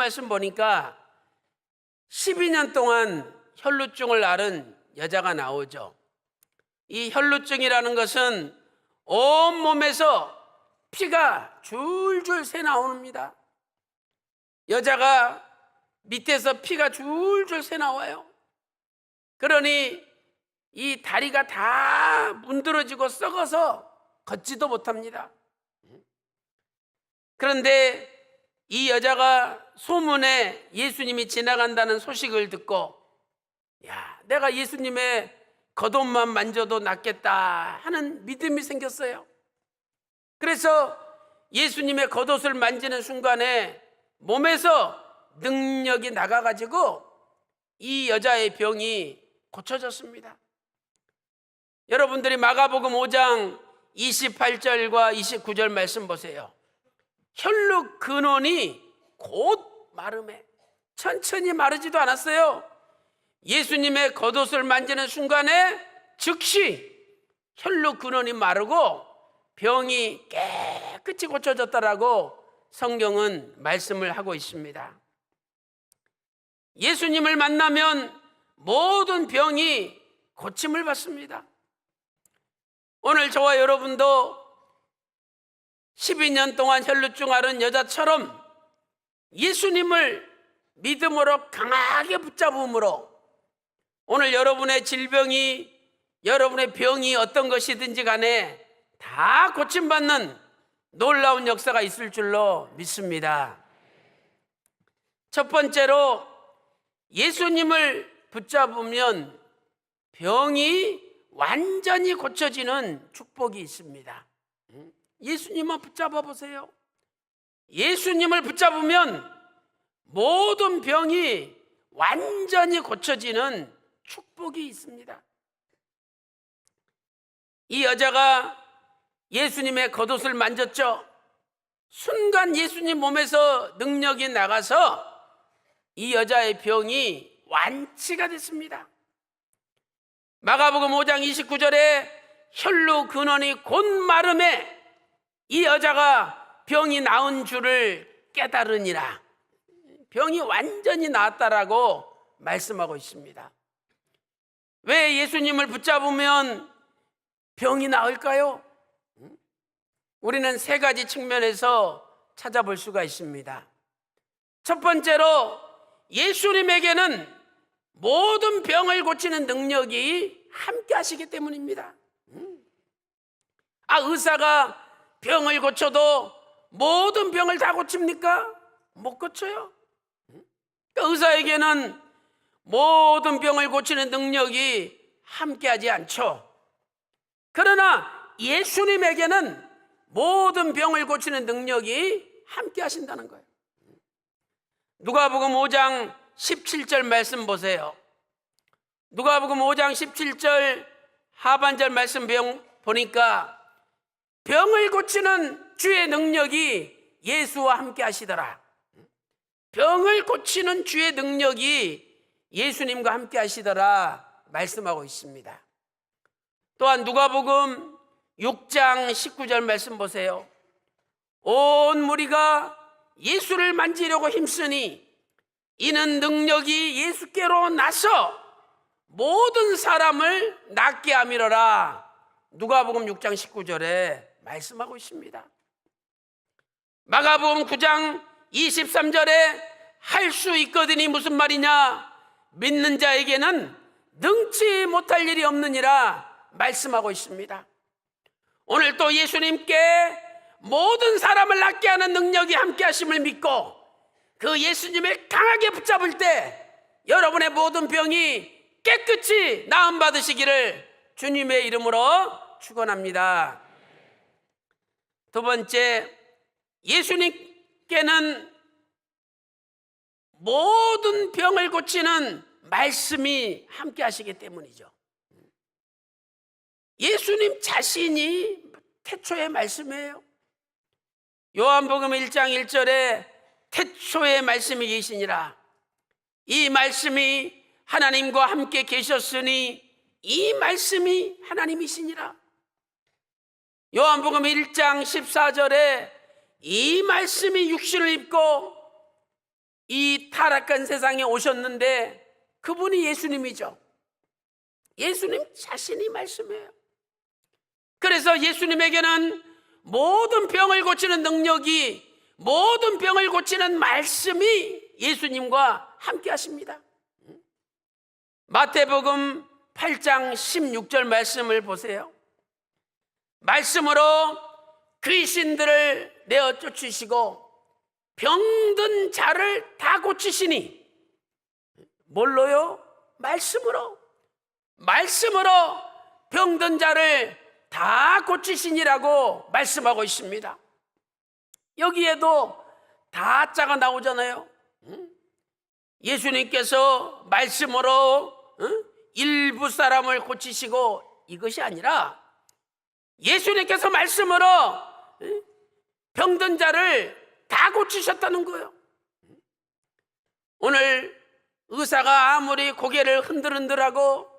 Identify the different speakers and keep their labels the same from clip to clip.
Speaker 1: 말씀 보니까 12년 동안 혈루증을 앓은 여자가 나오죠. 이 혈루증이라는 것은 온몸에서 피가 줄줄 새 나옵니다. 여자가 밑에서 피가 줄줄 새 나와요. 그러니 이 다리가 다 문드러지고 썩어서 걷지도 못합니다. 그런데 이 여자가 소문에 예수님이 지나간다는 소식을 듣고, 야, 내가 예수님의 겉옷만 만져도 낫겠다 하는 믿음이 생겼어요. 그래서 예수님의 겉옷을 만지는 순간에 몸에서 능력이 나가가지고 이 여자의 병이 고쳐졌습니다. 여러분들이 마가복음 5장 28절과 29절 말씀 보세요. 혈루 근원이 곧 마름에, 천천히 마르지도 않았어요. 예수님의 겉옷을 만지는 순간에 즉시 혈루 근원이 마르고 병이 깨끗이 고쳐졌다라고 성경은 말씀을 하고 있습니다. 예수님을 만나면 모든 병이 고침을 받습니다. 오늘 저와 여러분도 12년 동안 혈루증 앓은 여자처럼 예수님을 믿음으로 강하게 붙잡음으로 오늘 여러분의 질병이, 여러분의 병이 어떤 것이든지 간에 다 고침받는 놀라운 역사가 있을 줄로 믿습니다. 첫 번째로 예수님을 붙잡으면 병이 완전히 고쳐지는 축복이 있습니다. 예수님만 붙잡아 보세요. 예수님을 붙잡으면 모든 병이 완전히 고쳐지는 축복이 있습니다. 이 여자가 예수님의 겉옷을 만졌죠. 순간 예수님 몸에서 능력이 나가서 이 여자의 병이 완치가 됐습니다. 마가복음 5장 29절에 혈루 근원이 곧 마름에 이 여자가 병이 나은 줄을 깨달으니라. 병이 완전히 나았다라고 말씀하고 있습니다. 왜 예수님을 붙잡으면 병이 나을까요? 우리는 세 가지 측면에서 찾아볼 수가 있습니다. 첫 번째로 예수님에게는 모든 병을 고치는 능력이 함께 하시기 때문입니다. 의사가 병을 고쳐도 모든 병을 다 고칩니까? 못 고쳐요. 의사에게는 모든 병을 고치는 능력이 함께하지 않죠. 그러나 예수님에게는 모든 병을 고치는 능력이 함께 하신다는 거예요. 누가복음 5장 17절 말씀 보세요. 누가복음 5장 17절 하반절 말씀 보니까 병을 고치는 주의 능력이 예수와 함께 하시더라. 병을 고치는 주의 능력이 예수님과 함께 하시더라 말씀하고 있습니다. 또한 누가복음 6장 19절 말씀 보세요. 온 무리가 예수를 만지려고 힘쓰니 이는 능력이 예수께로 나서 모든 사람을 낫게 함이로라. 누가복음 6장 19절에 말씀하고 있습니다. 마가복음 9장 23절에 할 수 있거든이 무슨 말이냐? 믿는 자에게는 능치 못할 일이 없느니라 말씀하고 있습니다. 오늘 또 예수님께 모든 사람을 낫게 하는 능력이 함께 하심을 믿고 그 예수님을 강하게 붙잡을 때 여러분의 모든 병이 깨끗이 나음 받으시기를 주님의 이름으로 축원합니다. 두 번째, 예수님께는 모든 병을 고치는 말씀이 함께 하시기 때문이죠. 예수님 자신이 태초의 말씀이에요. 요한복음 1장 1절에 태초의 말씀이 계시니라. 이 말씀이 하나님과 함께 계셨으니 이 말씀이 하나님이시니라. 요한복음 1장 14절에 이 말씀이 육신을 입고 이 타락한 세상에 오셨는데 그분이 예수님이죠. 예수님 자신이 말씀이에요. 그래서 예수님에게는 모든 병을 고치는 능력이, 모든 병을 고치는 말씀이 예수님과 함께 하십니다. 마태복음 8장 16절 말씀을 보세요. 말씀으로 귀신들을 내어 쫓으시고 병든 자를 다 고치시니, 뭘로요? 말씀으로. 말씀으로 병든 자를 다 고치시니라고 말씀하고 있습니다. 여기에도 다자가 나오잖아요. 예수님께서 말씀으로 일부 사람을 고치시고, 이것이 아니라 예수님께서 말씀으로 병든 자를 다 고치셨다는 거예요. 오늘 의사가 아무리 고개를 흔들흔들하고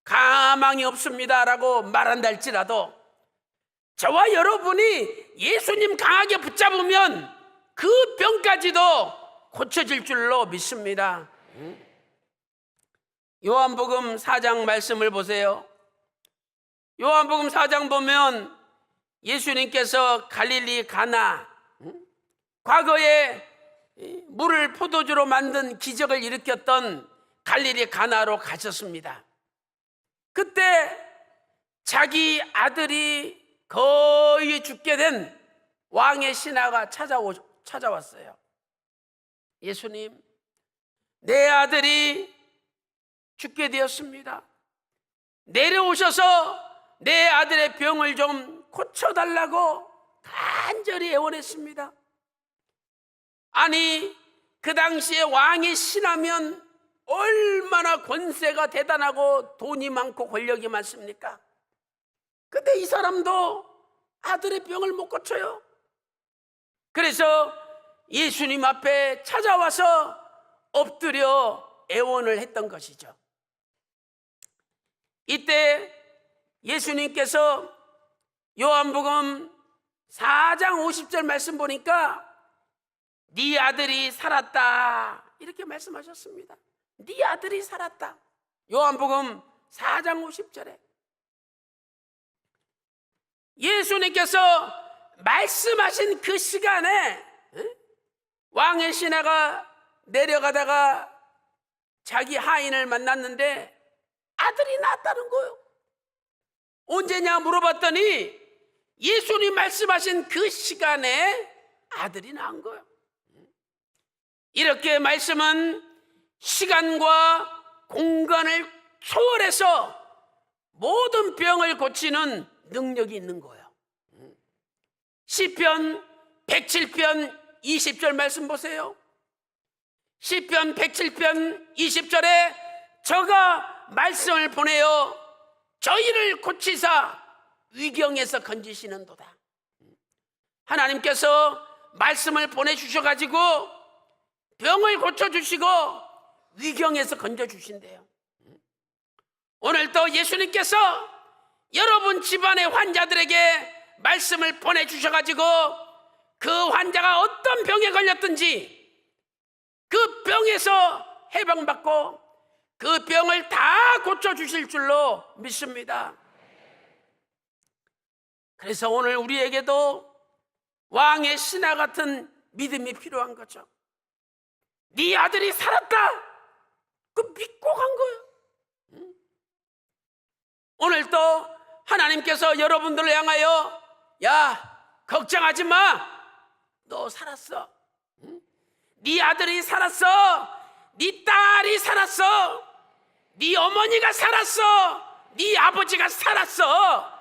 Speaker 1: 가망이 없습니다라고 말한다 할지라도 저와 여러분이 예수님 강하게 붙잡으면 그 병까지도 고쳐질 줄로 믿습니다. 요한복음 4장 말씀을 보세요. 요한복음 4장 보면 예수님께서 갈릴리 가나, 과거에 물을 포도주로 만든 기적을 일으켰던 갈릴리 가나로 가셨습니다. 그때 자기 아들이 거의 죽게 된 왕의 신하가 찾아왔어요. 예수님, 내 아들이 죽게 되었습니다. 내려오셔서 내 아들의 병을 좀 고쳐달라고 간절히 애원했습니다. 아니, 그 당시에 왕이 신하면 얼마나 권세가 대단하고 돈이 많고 권력이 많습니까? 근데 이 사람도 아들의 병을 못 고쳐요. 그래서 예수님 앞에 찾아와서 엎드려 애원을 했던 것이죠. 이때 예수님께서 요한복음 4장 50절 말씀 보니까 네 아들이 살았다 이렇게 말씀하셨습니다. 네 아들이 살았다. 요한복음 4장 50절에 예수님께서 말씀하신 그 시간에 왕의 신하가 내려가다가 자기 하인을 만났는데 아들이 낳았다는 거예요. 언제냐 물어봤더니 예수님 말씀하신 그 시간에 아들이 낳은 거예요. 이렇게 말씀은 시간과 공간을 초월해서 모든 병을 고치는 능력이 있는 거예요. 시편 107편 20절 말씀 보세요. 시편 107편 20절에 저가 말씀을 보내어 저희를 고치사 위경에서 건지시는도다. 하나님께서 말씀을 보내주셔가지고 병을 고쳐주시고 위경에서 건져주신대요. 오늘도 예수님께서 여러분 집안의 환자들에게 말씀을 보내주셔가지고 그 환자가 어떤 병에 걸렸든지 그 병에서 해방받고 그 병을 다 고쳐주실 줄로 믿습니다. 그래서 오늘 우리에게도 왕의 신하 같은 믿음이 필요한 거죠. 네 아들이 살았다. 그 믿고 간 거예요. 오늘 또 하나님께서 여러분들을 향하여 야 걱정하지 마. 너 살았어. 네 아들이 살았어. 네 딸이 살았어. 네 어머니가 살았어. 네 아버지가 살았어.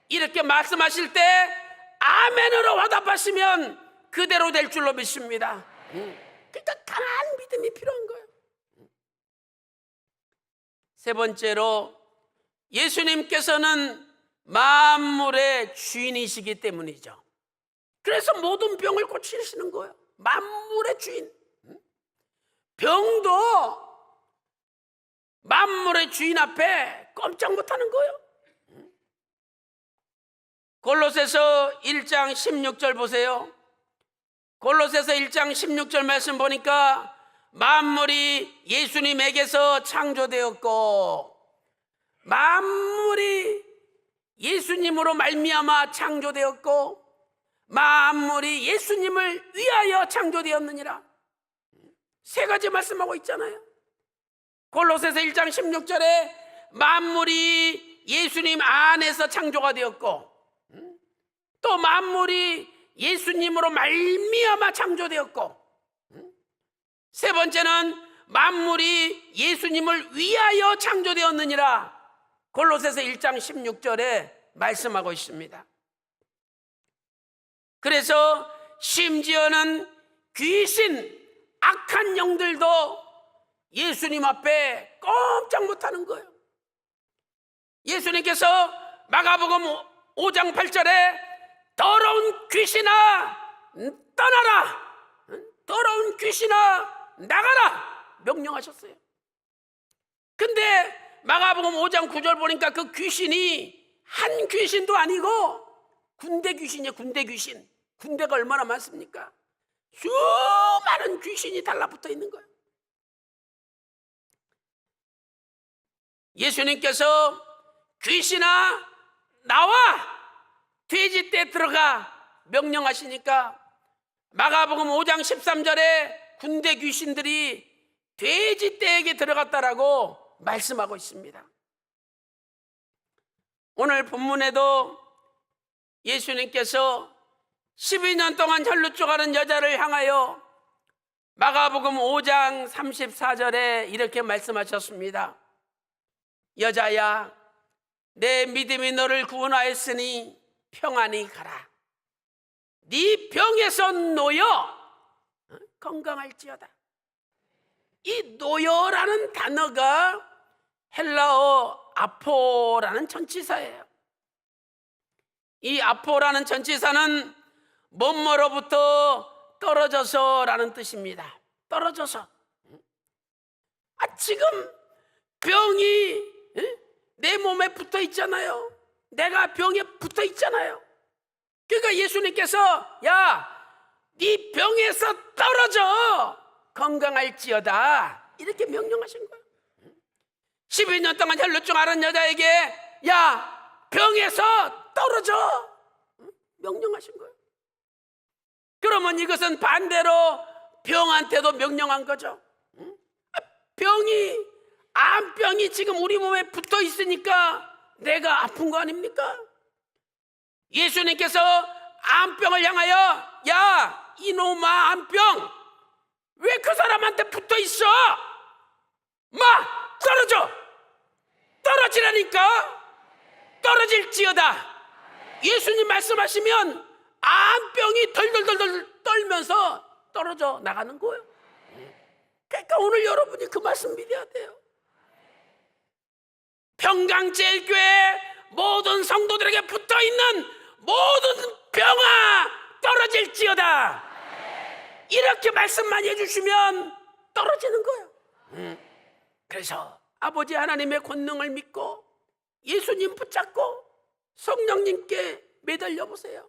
Speaker 1: 이렇게 말씀하실 때 아멘으로 화답하시면 그대로 될 줄로 믿습니다. 그러니까 강한 믿음이 필요한 거예요. 세 번째로 예수님께서는 만물의 주인이시기 때문이죠. 그래서 모든 병을 고치시는 거예요. 만물의 주인. 병도 만물의 주인 앞에 꼼짝 못하는 거예요. 골로새서 1장 16절 보세요. 골로새서 1장 16절 말씀 보니까 만물이 예수님에게서 창조되었고, 만물이 예수님으로 말미암아 창조되었고, 만물이 예수님을 위하여 창조되었느니라. 세 가지 말씀하고 있잖아요. 골로새서 1장 16절에 만물이 예수님 안에서 창조가 되었고, 또 만물이 예수님으로 말미암아 창조되었고, 세 번째는 만물이 예수님을 위하여 창조되었느니라. 골로새서 1장 16절에 말씀하고 있습니다. 그래서 심지어는 귀신, 악한 영들도 예수님 앞에 꼼짝 못하는 거예요. 예수님께서 마가복음 5장 8절에 더러운 귀신아 떠나라, 더러운 귀신아 나가라 명령하셨어요. 근데 마가복음 5장 9절 보니까 그 귀신이 한 귀신도 아니고 군대 귀신이에요. 군대 귀신. 군대가 얼마나 많습니까? 수많은 귀신이 달라붙어 있는 거예요. 예수님께서 귀신아 나와, 돼지떼 들어가 명령하시니까 마가복음 5장 13절에 군대 귀신들이 돼지떼에게 들어갔다라고 말씀하고 있습니다. 오늘 본문에도 예수님께서 12년 동안 혈루증하는 여자를 향하여 마가복음 5장 34절에 이렇게 말씀하셨습니다. 여자야, 내 믿음이 너를 구원하였으니 평안히 가라. 네 병에서 놓여 건강할지어다. 이 놓여라는 단어가 헬라어 아포라는 전치사예요. 이 아포라는 전치사는 뭐뭐로부터 떨어져서라는 뜻입니다. 떨어져서. 지금 병이 내 몸에 붙어 있잖아요. 내가 병에 붙어 있잖아요. 그러니까 예수님께서 야, 네 병에서 떨어져 건강할지어다 이렇게 명령하신 거예요. 12년 동안 혈루증 앓은 여자에게 야, 병에서 떨어져 명령하신 거예요. 그러면 이것은 반대로 병한테도 명령한 거죠. 병이, 암병이 지금 우리 몸에 붙어 있으니까 내가 아픈 거 아닙니까? 예수님께서 암병을 향하여 야, 이놈아 암병, 왜 그 사람한테 붙어 있어? 마, 떨어져! 떨어지라니까! 떨어질지어다! 예수님 말씀하시면 암병이 덜덜덜 떨면서 떨어져 나가는 거예요. 그러니까 오늘 여러분이 그 말씀 믿어야 돼요. 평강제일교회 모든 성도들에게 붙어있는 모든 병아 떨어질지어다. 이렇게 말씀만 해주시면 떨어지는 거예요. 그래서 아버지 하나님의 권능을 믿고 예수님 붙잡고 성령님께 매달려 보세요.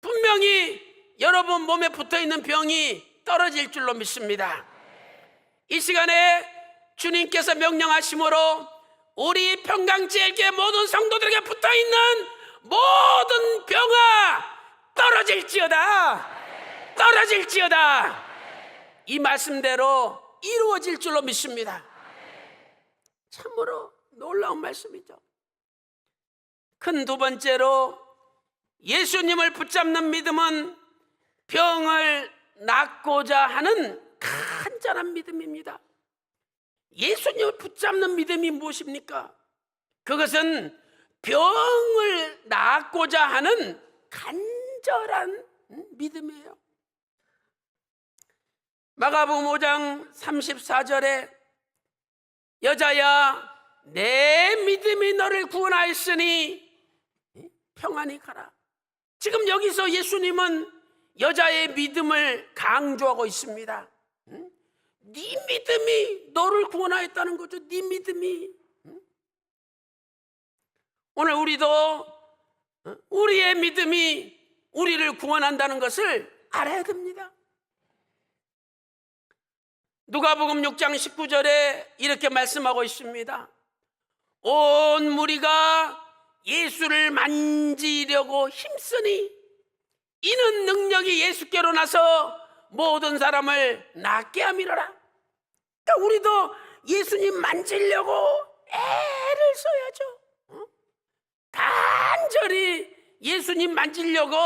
Speaker 1: 분명히 여러분 몸에 붙어있는 병이 떨어질 줄로 믿습니다. 이 시간에 주님께서 명령하심으로 우리 평강제일교회 모든 성도들에게 붙어있는 모든 병아 떨어질지어다. 떨어질지어다. 이 말씀대로 이루어질 줄로 믿습니다. 참으로 놀라운 말씀이죠. 큰 두 번째로 예수님을 붙잡는 믿음은 병을 낫고자 하는 간절한 믿음입니다. 예수님을 붙잡는 믿음이 무엇입니까? 그것은 병을 낫고자 하는 간절한 믿음이에요. 마가복음 5장 34절에 여자야, 내 믿음이 너를 구원하였으니 평안히 가라. 지금 여기서 예수님은 여자의 믿음을 강조하고 있습니다. 네 믿음이 너를 구원하였다는 거죠. 네 믿음이. 오늘 우리도 우리의 믿음이 우리를 구원한다는 것을 알아야 됩니다. 누가복음 6장 19절에 이렇게 말씀하고 있습니다. 온 무리가 예수를 만지려고 힘쓰니 이는 능력이 예수께로 나서 모든 사람을 낫게 함이로라. 그러니까 우리도 예수님 만지려고 애를 써야죠. 간절히 예수님 만지려고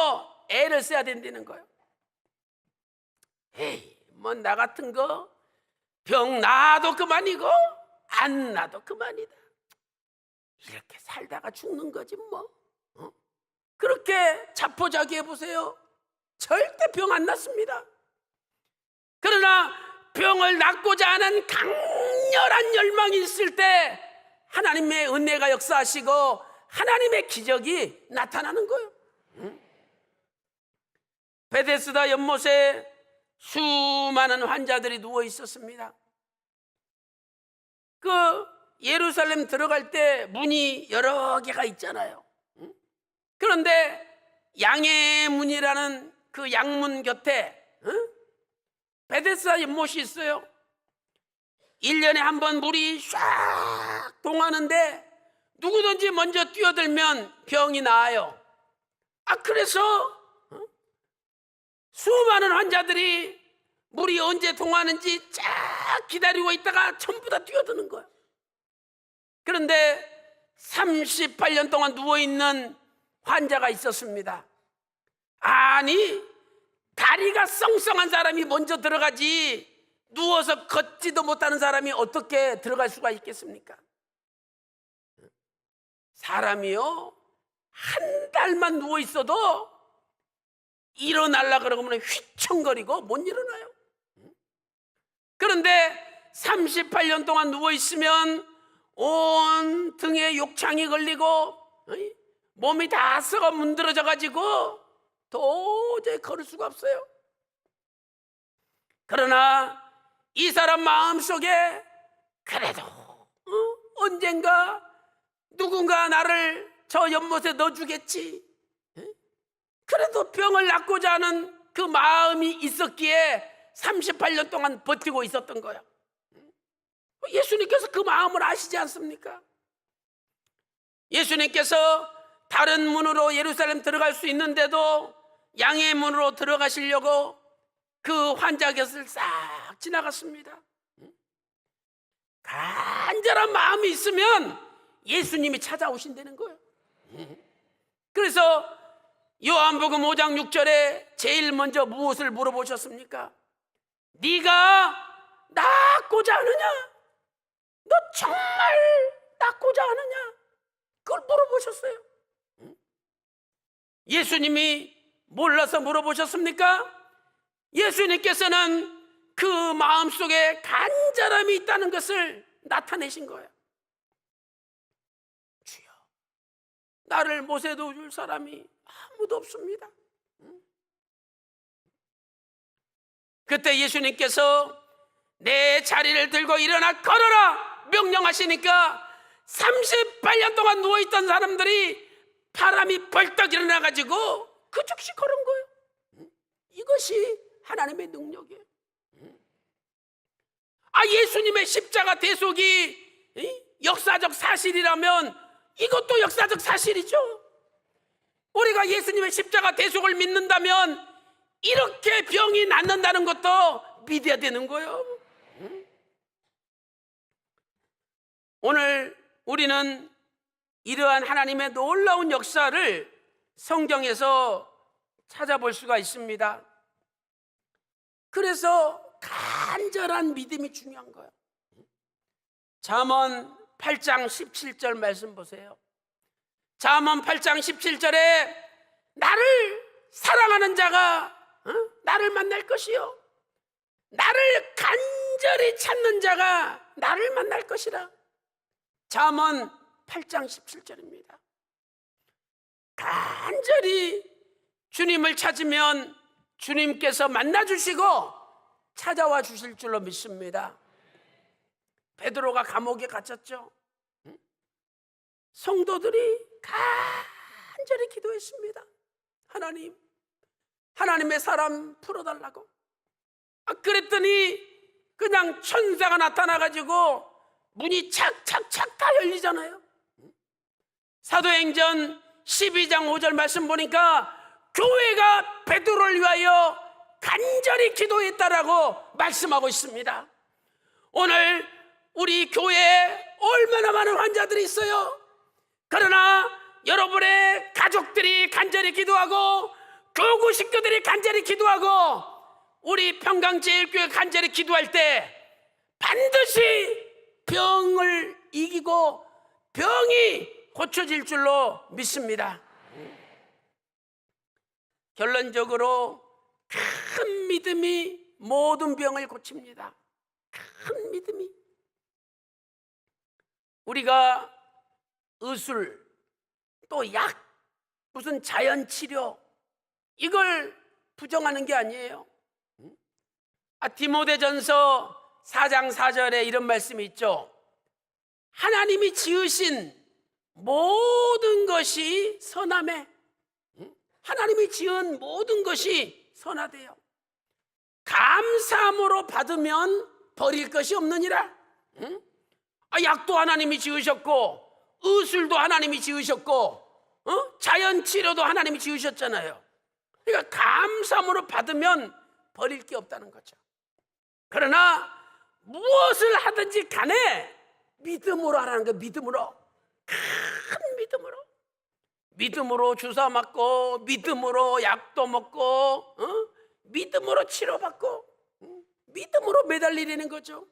Speaker 1: 애를 써야 된다는 거예요. 에이, 뭐 나 같은 거 병 나도 그만이고 안 나도 그만이다. 이렇게 살다가 죽는 거지 뭐. 그렇게 자포자기해 보세요. 절대 병 안 낫습니다. 그러나 병을 낫고자 하는 강렬한 열망이 있을 때 하나님의 은혜가 역사하시고 하나님의 기적이 나타나는 거예요. 베데스다 연못에 수많은 환자들이 누워 있었습니다. 그 예루살렘 들어갈 때 문이 여러 개가 있잖아요. 그런데 양의 문이라는 그 양문 곁에 베데스다 연못이 있어요. 1년에 한 번 물이 쫙 동하는데 누구든지 먼저 뛰어들면 병이 나아요. 그래서 수많은 환자들이 물이 언제 동하는지 쫙 기다리고 있다가 전부 다 뛰어드는 거예요. 그런데 38년 동안 누워있는 환자가 있었습니다. 아니, 다리가 썽썽한 사람이 먼저 들어가지 누워서 걷지도 못하는 사람이 어떻게 들어갈 수가 있겠습니까? 사람이요, 한 달만 누워있어도 일어나려고 그러면 휘청거리고 못 일어나요. 그런데 38년 동안 누워있으면 온 등에 욕창이 걸리고 몸이 다 썩어 문드러져 가지고 도저히 걸을 수가 없어요. 그러나 이 사람 마음속에 그래도 언젠가 누군가 나를 저 연못에 넣어주겠지, 그래도 병을 낫고자 하는 그 마음이 있었기에 38년 동안 버티고 있었던 거야. 예수님께서 그 마음을 아시지 않습니까? 예수님께서 다른 문으로 예루살렘 들어갈 수 있는데도 양의 문으로 들어가시려고 그 환자 곁을 싹 지나갔습니다. 간절한 마음이 있으면 예수님이 찾아오신다는 거예요. 그래서 요한복음 5장 6절에 제일 먼저 무엇을 물어보셨습니까? 네가 낫고자 하느냐? 너 정말 낫고자 하느냐? 그걸 물어보셨어요. 예수님이 몰라서 물어보셨습니까? 예수님께서는 그 마음속에 간절함이 있다는 것을 나타내신 거예요. 주여, 나를 못에 넣어줄 사람이 아무도 없습니다. 그때 예수님께서 내 자리를 들고 일어나 걸어라 명령하시니까 38년 동안 누워있던 사람들이 바람이 벌떡 일어나가지고 그 즉시 걸은 거예요. 이것이 하나님의 능력이에요. 예수님의 십자가 대속이 역사적 사실이라면 이것도 역사적 사실이죠. 우리가 예수님의 십자가 대속을 믿는다면 이렇게 병이 낫는다는 것도 믿어야 되는 거예요. 오늘 우리는 이러한 하나님의 놀라운 역사를 성경에서 찾아볼 수가 있습니다. 그래서 간절한 믿음이 중요한 거예요. 잠언 8장 17절 말씀 보세요. 잠언 8장 17절에 나를 사랑하는 자가 나를 만날 것이요, 나를 간절히 찾는 자가 나를 만날 것이라. 잠언 8장 17절입니다. 간절히 주님을 찾으면 주님께서 만나주시고 찾아와 주실 줄로 믿습니다. 베드로가 감옥에 갇혔죠. 성도들이 간절히 기도했습니다. 하나님, 하나님의 사람 풀어달라고. 그랬더니 그냥 천사가 나타나가지고 문이 착착착 다 열리잖아요. 사도행전 12장 5절 말씀 보니까 교회가 베드로를 위하여 간절히 기도했다라고 말씀하고 있습니다. 오늘 우리 교회에 얼마나 많은 환자들이 있어요. 그러나 여러분의 가족들이 간절히 기도하고 교구 식구들이 간절히 기도하고 우리 평강제일교회 간절히 기도할 때 반드시 병을 이기고 병이 고쳐질 줄로 믿습니다. 결론적으로 큰 믿음이 모든 병을 고칩니다. 큰 믿음이. 우리가 의술, 또 약, 무슨 자연치료 이걸 부정하는 게 아니에요. 디모데전서 4장 4절에 이런 말씀이 있죠. 하나님이 지으신 모든 것이 선하매. 하나님이 지은 모든 것이 선하대요. 감사함으로 받으면 버릴 것이 없느니라. 약도 하나님이 지으셨고 의술도 하나님이 지으셨고 자연치료도 하나님이 지으셨잖아요. 그러니까 감사함으로 받으면 버릴 게 없다는 거죠. 그러나 무엇을 하든지 간에 믿음으로 하라는 거예요. 믿음으로. 큰 믿음으로. 믿음으로 주사 맞고 믿음으로 약도 먹고 믿음으로 치료받고 믿음으로 매달리려는 거죠.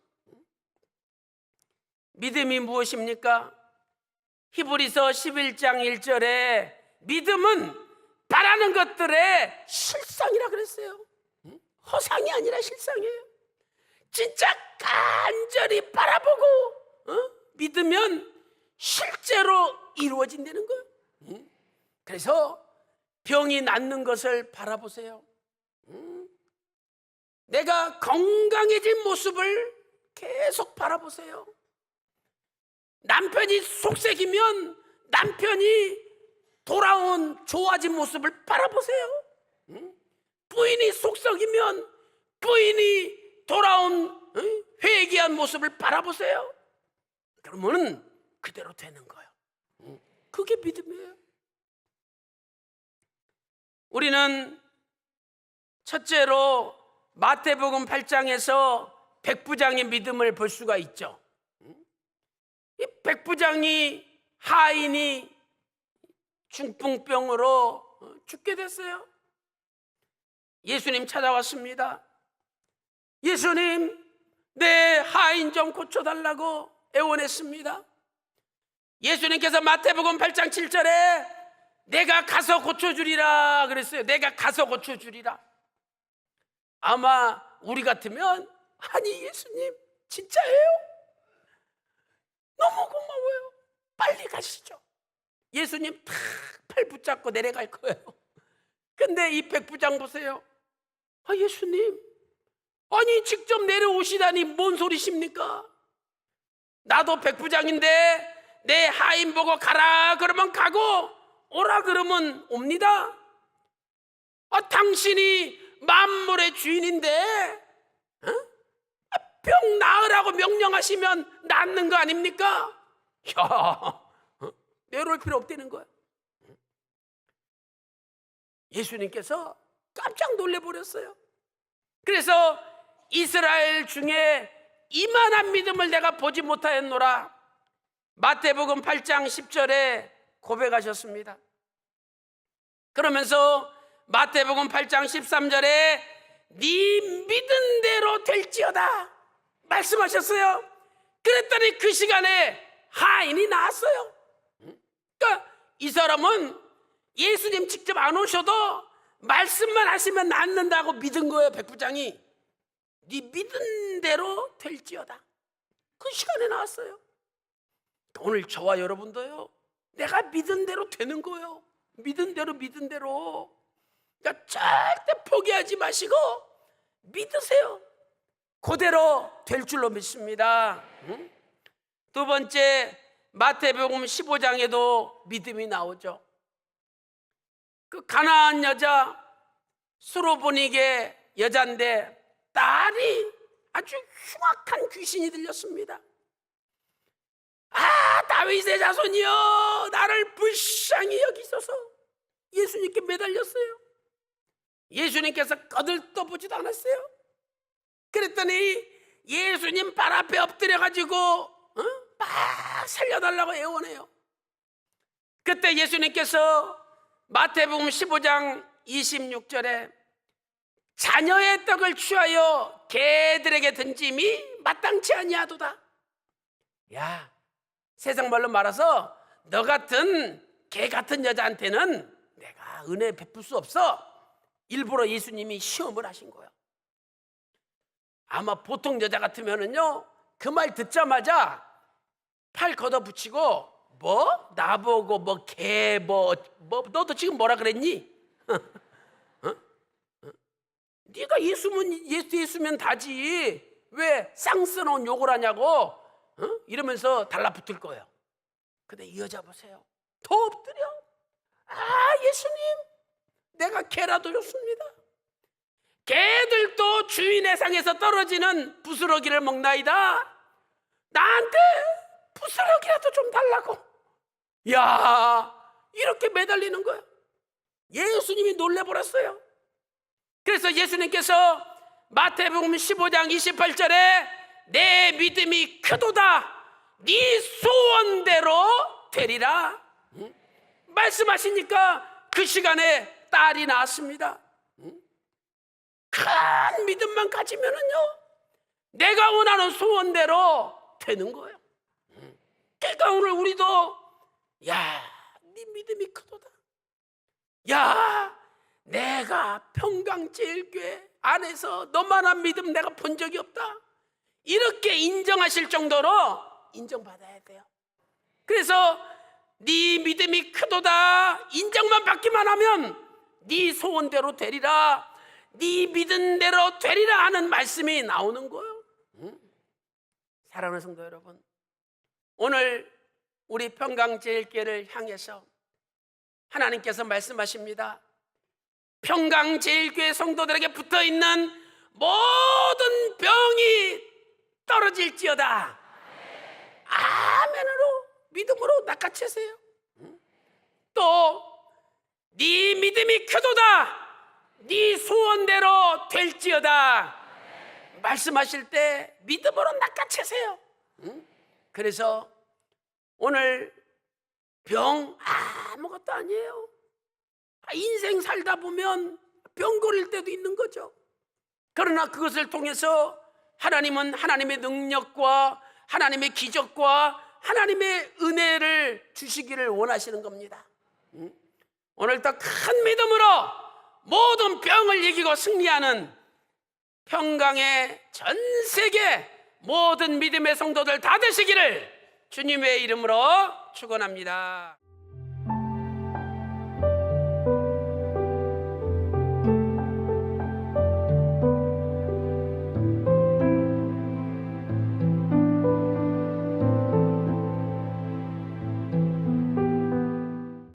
Speaker 1: 믿음이 무엇입니까? 히브리서 11장 1절에 믿음은 바라는 것들의 실상이라 그랬어요. 허상이 아니라 실상이에요. 진짜 간절히 바라보고 믿으면 실제로 이루어진다는 거예요. 그래서 병이 낫는 것을 바라보세요. 내가 건강해진 모습을 계속 바라보세요. 남편이 속색이면 남편이 돌아온 좋아진 모습을 바라보세요. 부인이 속썩이면 부인이 돌아온 회개한 모습을 바라보세요. 그러면 그대로 되는 거예요. 그게 믿음이에요. 우리는 첫째로 마태복음 8장에서 백부장의 믿음을 볼 수가 있죠. 이 백부장이 하인이 중풍병으로 죽게 됐어요. 예수님 찾아왔습니다. 예수님, 내 하인 좀 고쳐달라고 애원했습니다. 예수님께서 마태복음 8장 7절에 내가 가서 고쳐주리라 그랬어요. 내가 가서 고쳐주리라. 아마 우리 같으면 아니 예수님 진짜예요? 너무 고마워요. 빨리 가시죠. 예수님 탁 팔 붙잡고 내려갈 거예요. 근데 이 백부장 보세요. 예수님, 아니 직접 내려오시다니 뭔 소리십니까? 나도 백부장인데 내 하인 보고 가라 그러면 가고 오라 그러면 옵니다. 당신이 만물의 주인인데 병 나으라고 명령하시면 낫는 거 아닙니까? 내려올 필요 없다는 거야. 예수님께서 깜짝 놀래버렸어요. 그래서 이스라엘 중에 이만한 믿음을 내가 보지 못하였노라. 마태복음 8장 10절에 고백하셨습니다. 그러면서 마태복음 8장 13절에 네 믿은 대로 될지어다 말씀하셨어요. 그랬더니 그 시간에 하인이 나았어요. 그러니까 이 사람은 예수님 직접 안 오셔도 말씀만 하시면 낫는다고 믿은 거예요. 백부장이 네 믿은 대로 될지어다. 그 시간에 나왔어요. 오늘 저와 여러분도요, 내가 믿은 대로 되는 거예요. 믿은 대로. 그러니까 절대 포기하지 마시고 믿으세요. 그대로 될 줄로 믿습니다. 두 번째, 마태복음 15장에도 믿음이 나오죠. 그 가나안 여자, 수로보닉의 여잔데 딸이 아주 흉악한 귀신이 들렸습니다. 아, 다윗의 자손이여, 나를 불쌍히 여기소서. 예수님께 매달렸어요. 예수님께서 거들떠보지도 않았어요. 그랬더니 예수님 발 앞에 엎드려가지고 막 살려달라고 애원해요. 그때 예수님께서 마태복음 15장 26절에 자녀의 떡을 취하여 개들에게 던짐이 마땅치 아니하도다. 야, 세상 말로 말해서 너 같은 개 같은 여자한테는 내가 은혜 베풀 수 없어. 일부러 예수님이 시험을 하신 거예요. 아마 보통 여자 같으면은요, 그 말 듣자마자 팔 걷어붙이고 뭐 나보고 뭐 개 뭐 너도 지금 뭐라 그랬니? 네가 예수면 다지 왜 쌍스러운 욕을 하냐고 이러면서 달라붙을 거예요. 근데 이 여자 보세요. 더 엎드려. 아, 예수님, 내가 개라도 좋습니다. 개들도 주인의 상에서 떨어지는 부스러기를 먹나이다. 나한테 부스러기라도 좀 달라고. 야, 이렇게 매달리는 거예요. 예수님이 놀래버렸어요. 그래서 예수님께서 마태복음 15장 28절에 내 믿음이 크도다, 네 소원대로 되리라 말씀하시니까 그 시간에 딸이 나왔습니다. 큰 믿음만 가지면은요, 내가 원하는 소원대로 되는 거예요. 그러니까 오늘 우리도 야, 네 믿음이 크도다. 야, 내가 평강제일교회 안에서 너만한 믿음 내가 본 적이 없다. 이렇게 인정하실 정도로 인정받아야 돼요. 그래서 네 믿음이 크도다 인정만 받기만 하면 네 소원대로 되리라, 네 믿은 대로 되리라 하는 말씀이 나오는 거예요. 사랑하는 성도 여러분, 오늘 우리 평강제일교회를 향해서 하나님께서 말씀하십니다. 평강제일교회 성도들에게 붙어있는 모든 병이 떨어질지어다. 아멘으로 믿음으로 낚아채세요. 또 네 믿음이 크도다, 네 소원대로 될지어다 말씀하실 때 믿음으로 낚아채세요. 그래서 오늘 병 아무것도 아니에요. 인생 살다 보면 병 걸릴 때도 있는 거죠. 그러나 그것을 통해서 하나님은 하나님의 능력과 하나님의 기적과 하나님의 은혜를 주시기를 원하시는 겁니다. 오늘도 큰 믿음으로 모든 병을 이기고 승리하는 평강의 전 세계 모든 믿음의 성도들 다 되시기를 주님의 이름으로 축원합니다.